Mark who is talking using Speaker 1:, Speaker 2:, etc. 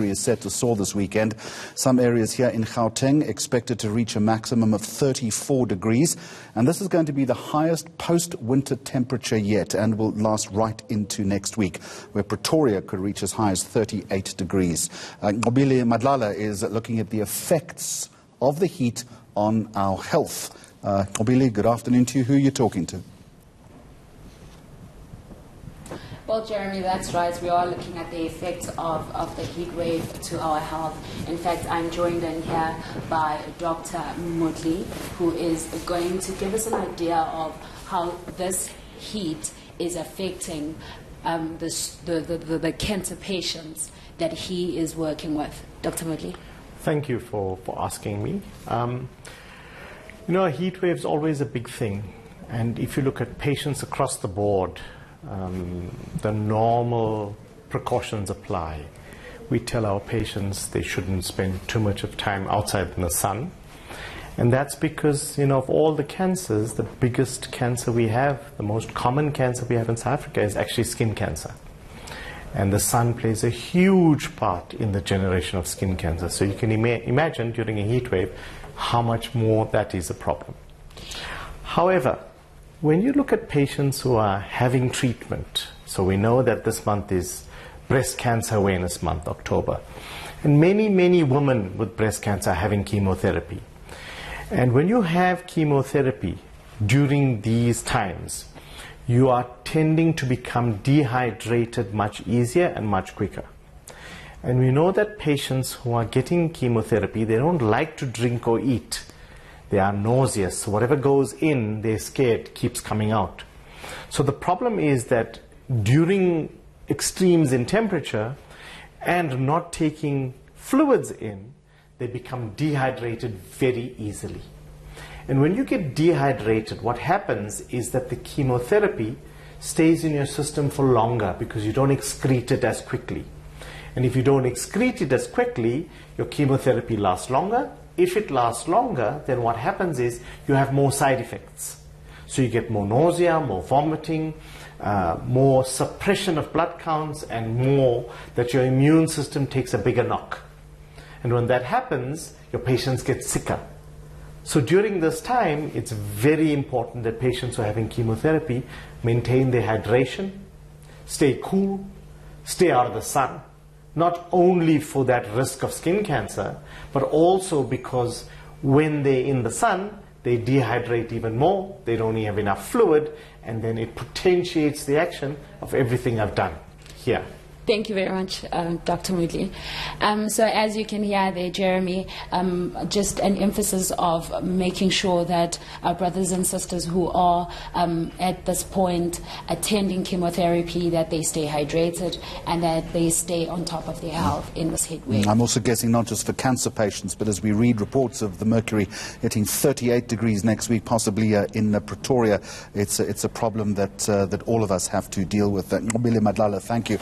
Speaker 1: Is set to soar this weekend. Some areas here in Gauteng expected to reach a maximum of 34 degrees, and this is going to be the highest post-winter temperature yet and will last right into next week, where Pretoria could reach as high as 38 degrees. Ngobile Madlala is looking at the effects of the heat on our health. Ngobile, good afternoon to you. Who are you talking to?
Speaker 2: Well, Jeremy, that's right. We are looking at the effects of the heat wave to our health. In fact, I'm joined in here by Dr. Mutli, who is going to give us an idea of how this heat is affecting the cancer patients that he is working with. Dr. Mutli.
Speaker 3: Thank you for asking me. A heat wave is always a big thing. And if you look at patients across the board, the normal precautions apply. We tell our patients they shouldn't spend too much of time outside in the sun. And that's because, of all the cancers, the biggest cancer we have, the most common cancer we have in South Africa is actually skin cancer. And the sun plays a huge part in the generation of skin cancer. So you can imagine during a heat wave how much more that is a problem. However, when you look at patients who are having treatment, so we know that this month is Breast Cancer Awareness Month, October, and many women with breast cancer are having chemotherapy. And when you have chemotherapy during these times, you are tending to become dehydrated much easier and much quicker. And we know that patients who are getting chemotherapy, they don't like to drink or eat. They are nauseous. So whatever goes in, they're scared, keeps coming out. So the problem is that during extremes in temperature and not taking fluids in, they become dehydrated very easily. And when you get dehydrated, what happens is that the chemotherapy stays in your system for longer because you don't excrete it as quickly. And if you don't excrete it as quickly, your chemotherapy lasts longer. If it lasts longer, then what happens is you have more side effects. So you get more nausea, more vomiting, more suppression of blood counts, and more that your immune system takes a bigger knock. And when that happens, your patients get sicker. So during this time, it's very important that patients who are having chemotherapy maintain their hydration, stay cool, stay out of the sun. Not only for that risk of skin cancer, but also because when they're in the sun, they dehydrate even more, they don't have enough fluid, and then it potentiates the action of everything I've done here.
Speaker 2: Thank you very much, Dr. Mutli. So as you can hear there, Jeremy, just an emphasis of making sure that our brothers and sisters who are at this point attending chemotherapy, that they stay hydrated and that they stay on top of their health in this heat wave.
Speaker 1: I'm also guessing not just for cancer patients, but as we read reports of the mercury hitting 38 degrees next week, possibly in Pretoria, it's a problem that all of us have to deal with. Ngobile Madlala, thank you.